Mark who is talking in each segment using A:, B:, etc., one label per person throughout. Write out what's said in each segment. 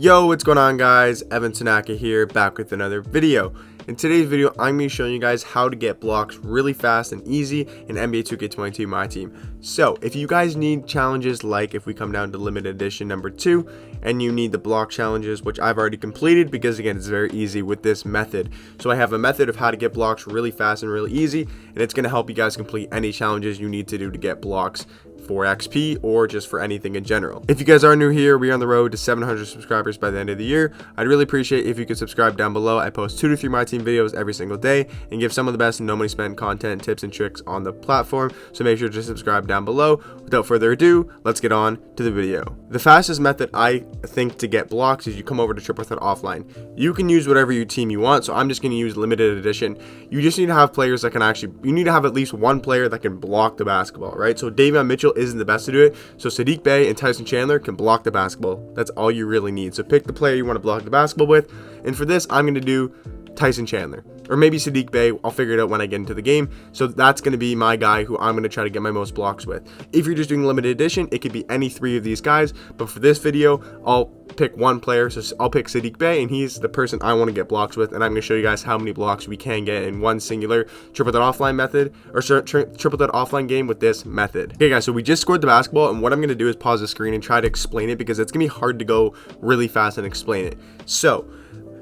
A: Yo, what's going on guys? Evan Tanaka here, back with another video. In today's video, I'm going to be showing you guys how to get blocks really fast and easy in NBA 2K22 Myteam. So, if you guys need challenges like if we come down to limited edition number 2, and you need the block challenges, which I've already completed because again, it's very easy with this method. So I have a method of how to get blocks really fast and really easy, and it's going to help you guys complete any challenges you need to do to get blocks for XP or just for anything in general. If you guys are new here, we're on the road to 700 subscribers by the end of the year. I'd really appreciate if you could subscribe down below. I post 2 to 3 Myteam videos every single day and give some of the best no money spent content, tips and tricks on the platform, so make sure to subscribe down below. Without further ado, let's get on to the video. The fastest method I think to get blocks is you come over to Triple Threat Offline. You can use whatever team you want, so I'm just going to use limited edition. You just need to have players that can you need to have at least one player that can block the basketball, right? So Davion Mitchell isn't the best to do it, so Saddiq Bey and Tyson Chandler can block the basketball. That's all you really need. So pick the player you want to block the basketball with, and for this I'm going to do Tyson Chandler, or maybe Saddiq Bey. I'll figure it out when I get into the game. So that's going to be my guy who I'm going to try to get my most blocks with. If you're just doing limited edition, it could be any 3 of these guys, but for this video I'll pick one player. So I'll pick Saddiq Bey, and he's the person I want to get blocks with, and I'm going to show you guys how many blocks we can get in one singular Triple Threat Offline method, or Triple Threat Offline game with this method. Okay guys, so we just scored the basketball, and what I'm going to do is pause the screen and try to explain it because it's going to be hard to go really fast and explain it. So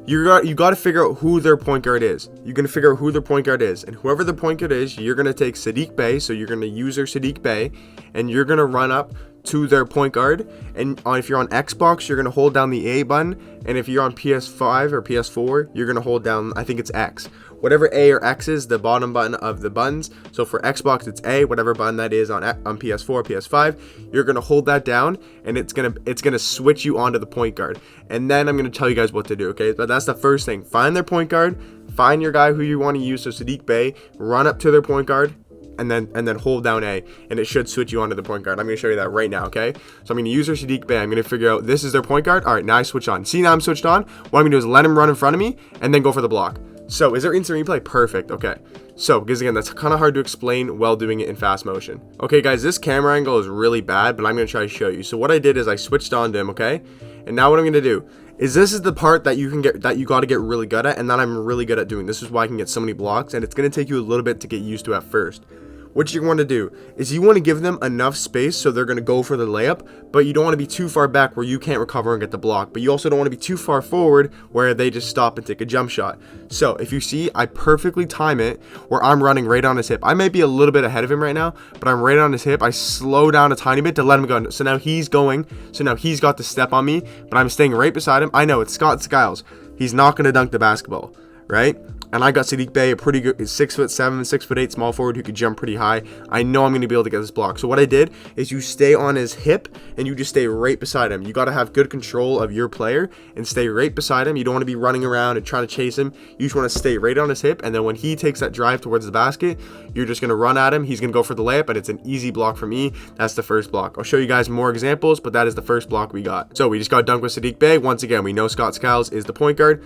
A: you got to figure out who their point guard is. You're going to figure out who their point guard is, and whoever the point guard is, you're going to take Saddiq Bey. So you're going to use their Saddiq Bey, and you're going to run up to their point guard, and if you're on Xbox, you're going to hold down the A button, and if you're on PS5 or PS4, you're going to hold down, I think it's X. Whatever A or X is, the bottom button of the buttons. So for Xbox, it's A. Whatever button that is on PS4, PS5, you're gonna hold that down, and it's gonna switch you onto the point guard. And then I'm gonna tell you guys what to do. Okay, but that's the first thing. Find their point guard. Find your guy who you want to use. So Saddiq Bey, run up to their point guard, and then hold down A, and it should switch you onto the point guard. I'm going to show you that right now, okay? So I'm going to use their Saddiq Bey. I'm going to figure out this is their point guard. All right, now I switched on. See, now I'm switched on. What I'm going to do is let him run in front of me and then go for the block. So is there instant replay? Perfect. Okay. So because again, that's kind of hard to explain while doing it in fast motion. Okay guys, this camera angle is really bad, but I'm going to try to show you. So what I did is I switched on to him, okay? And now what I'm going to do is this is the part that you got to get really good at, and that I'm really good at doing. This is why I can get so many blocks, and it's going to take you a little bit to get used to at first. What you want to do is you want to give them enough space so they're going to go for the layup, but you don't want to be too far back where you can't recover and get the block, but you also don't want to be too far forward where they just stop and take a jump shot. So if you see, I perfectly time it where I'm running right on his hip. I might be a little bit ahead of him right now, but I'm right on his hip. I slow down a tiny bit to let him go. So now he's going. So now he's got the step on me, but I'm staying right beside him. I know it's Scott Skiles. He's not going to dunk the basketball, right? And I got Saddiq Bey, a pretty good 6'7", 6'8" small forward who could jump pretty high. I know I'm going to be able to get this block. So what I did is you stay on his hip and you just stay right beside him. You got to have good control of your player and stay right beside him. You don't want to be running around and trying to chase him. You just want to stay right on his hip. And then when he takes that drive towards the basket, you're just going to run at him. He's going to go for the layup, and it's an easy block for me. That's the first block. I'll show you guys more examples, but that is the first block we got. So we just got dunked with Saddiq Bey. Once again, we know Scott Skiles is the point guard.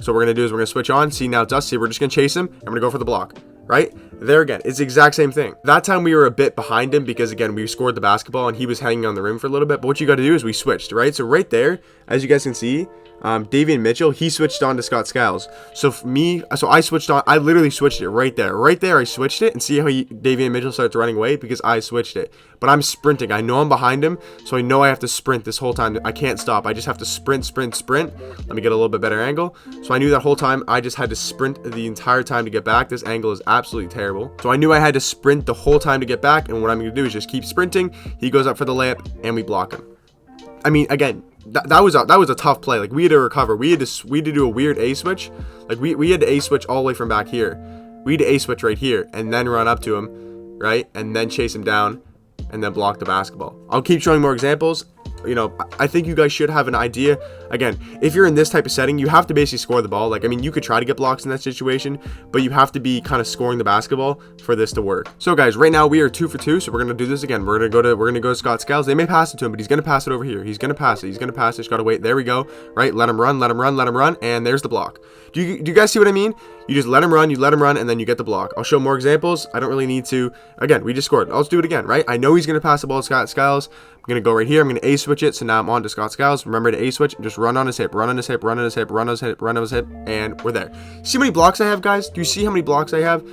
A: So what we're going to do is we're going to switch on. See, now it's us. See, we're just going to chase him. I'm going to go for the block, right? There again, it's the exact same thing. That time we were a bit behind him because, again, we scored the basketball and he was hanging on the rim for a little bit. But what you got to do is we switched, right? So right there, as you guys can see, Davion Mitchell, he switched on to Scott Skiles. So for me, I switched on. I literally switched it right there. Right there, I switched it, and see how Davion Mitchell starts running away because I switched it. But I'm sprinting. I know I'm behind him, so I know I have to sprint this whole time. I can't stop. I just have to sprint. Let me get a little bit better angle. So I knew that whole time I just had to sprint the entire time to get back. This angle is absolutely terrible. So I knew I had to sprint the whole time to get back, and what I'm going to do is just keep sprinting. He goes up for the layup, and we block him. I mean, again, that was a tough play. Like, we had to recover. We had to do a weird A switch. Like, we had to A switch all the way from back here. We had to A switch right here and then run up to him, right? And then chase him down and then block the basketball. I'll keep showing more examples. You know, I think you guys should have an idea. Again, if you're in this type of setting, you have to basically score the ball. Like, I mean, you could try to get blocks in that situation, but you have to be kind of scoring the basketball for this to work. So guys, right now we are 2 for 2, so we're gonna do this again. We're gonna go to Scott Skiles. They may pass it to him, but he's gonna pass it over here. He's gonna pass it. Just gotta wait. There we go. Right, let him run, and there's the block. Do you guys see what I mean? You just let him run, and then you get the block. I'll show more examples. I don't really need to. Again, we just scored. Let's do it again, right? I know he's going to pass the ball to Scott Skiles. I'm going to go right here. I'm going to A-switch it. So now I'm on to Scott Skiles. Remember to A-switch. Just run on his hip, run on his hip, run on his hip, run on his hip, run on his hip, and we're there. See how many blocks I have, guys? Do you see how many blocks I have?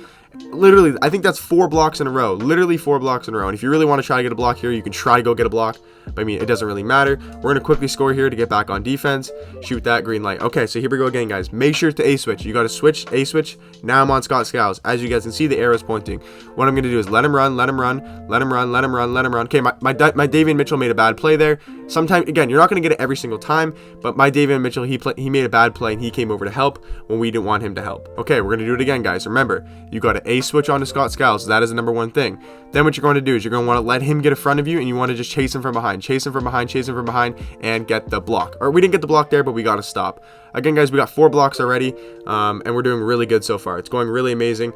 A: Literally, I think that's 4 blocks in a row. Literally 4 blocks in a row. And if you really want to try to get a block here, you can try to go get a block. But I mean, it doesn't really matter. We're going to quickly score here to get back on defense. Shoot that green light. Okay, so here we go again, guys. Make sure to A-switch. You got to switch, A-switch. Now I'm on Scott Skiles. As you guys can see, the arrow's pointing. What I'm going to do is let him run, let him run, let him run, let him run, let him run. Okay, my Davian Mitchell made a bad play there. Sometimes, again, you're not going to get it every single time, but my Davian Mitchell, he made a bad play, and he came over to help when we didn't want him to help. Okay, we're going to do it again, guys. Remember, you got to A-switch on to Scott Skiles. That is the number one thing. Then what you're going to do is you're going to want to let him get in front of you, and you want to just chase him from behind, chase him from behind, chase him from behind, and get the block. Or we didn't get the block there, but we got to stop. Again, guys, we got 4 blocks already, and we're doing really good so far. It's going really amazing.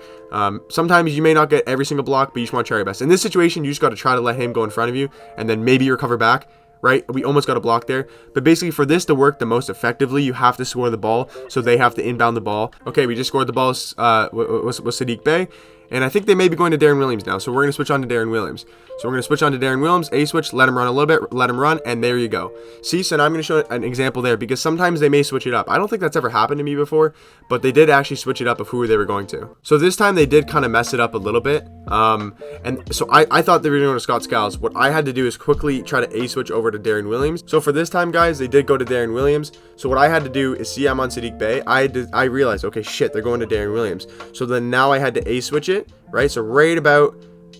A: Sometimes you may not get every single block, but you just want to try your best. In this situation, you just got to try to let him go in front of you, and then maybe recover back. Right? We almost got a block there. But basically, for this to work the most effectively, you have to score the ball. So they have to inbound the ball. Okay, we just scored the ball with Saddiq Bey. And I think they may be going to Darren Williams now. So we're going to switch on to Darren Williams. So we're going to switch on to Darren Williams, A-switch, let him run a little bit, let him run, and there you go. See, so now I'm going to show an example there because sometimes they may switch it up. I don't think that's ever happened to me before, but they did actually switch it up of who they were going to. So this time they did kind of mess it up a little bit. And so I thought they were going to Scott Skiles. What I had to do is quickly try to A-switch over to Darren Williams. So for this time, guys, they did go to Darren Williams. So what I had to do is see I'm on Saddiq Bey. I realized, okay, shit, they're going to Darren Williams. So then now I had to A-switch it. Right, so right about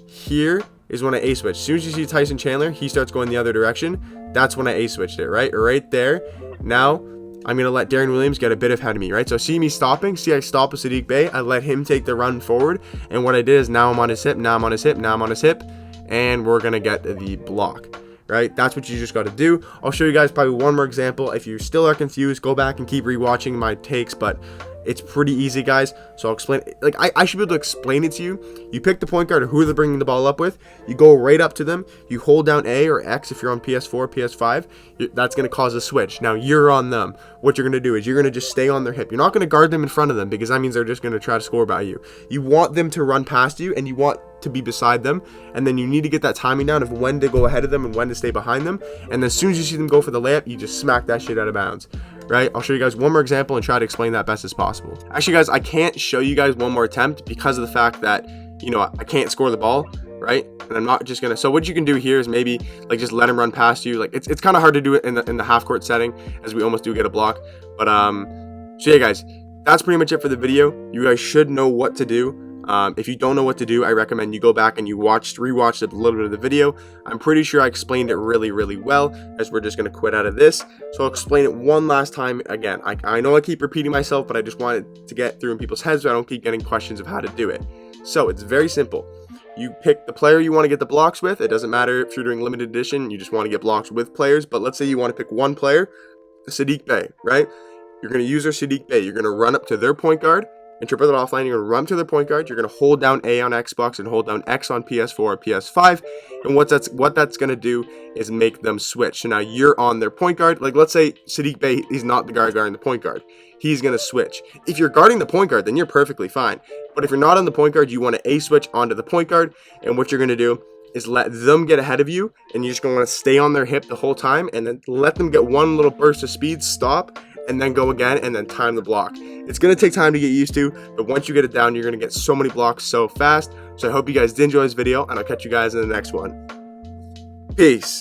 A: here is when I A-switch. As soon as you see Tyson Chandler, he starts going the other direction. That's when I A-switched it, right there. Now, I'm going to let Darren Williams get a bit ahead of me, right? So see me stopping. See I stop with Saddiq Bey. I let him take the run forward. And what I did is now I'm on his hip, now I'm on his hip, now I'm on his hip. And we're going to get the block. Right, that's what you just got to do. I'll show you guys probably one more example. If you still are confused, go back and keep rewatching my takes, but it's pretty easy, guys. So I'll explain. Like I should be able to explain it to you. You pick the point guard or who they're bringing the ball up with. You go right up to them. You hold down A or X if you're on PS4, PS5. That's going to cause a switch. Now you're on them. What you're going to do is you're going to just stay on their hip. You're not going to guard them in front of them because that means they're just going to try to score by you. You want them to run past you and you want to be beside them, and then you need to get that timing down of when to go ahead of them and when to stay behind them. And then as soon as you see them go for the layup, you just smack that shit out of bounds. Right, I'll show you guys one more example and try to explain that best as possible. Actually, guys, I can't show you guys one more attempt because of the fact that, you know, I can't score the ball, right? And I'm not just gonna. So what you can do here is maybe like just let him run past you. Like it's kind of hard to do it in the half court setting, as we almost do get a block. But so yeah, guys, that's pretty much it for the video. You guys should know what to do. If you don't know what to do, I recommend you go back and you rewatch a little bit of the video. I'm pretty sure I explained it really, really well, as we're just going to quit out of this. So I'll explain it one last time again. I know I keep repeating myself, but I just wanted to get through in people's heads so I don't keep getting questions of how to do it. So it's very simple. You pick the player you want to get the blocks with. It doesn't matter if you're doing limited edition, you just want to get blocks with players. But let's say you want to pick one player, Saddiq Bey, right? You're going to use their Saddiq Bey. You're going to run up to their point guard. Interpret it offline. You're going to run to their point guard. You're going to hold down A on Xbox and hold down X on PS4 or PS5. And what that's going to do is make them switch. So now you're on their point guard. Like let's say Saddiq Bey is not the guy guarding the point guard. He's going to switch. If you're guarding the point guard, then you're perfectly fine. But if you're not on the point guard, you want to A-switch onto the point guard. And what you're going to do is let them get ahead of you. And you're just going to want to stay on their hip the whole time. And then let them get one little burst of speed, stop, and then go again, and then time the block. It's going to take time to get used to, but once you get it down, you're going to get so many blocks so fast. So I hope you guys did enjoy this video, and I'll catch you guys in the next one. Peace.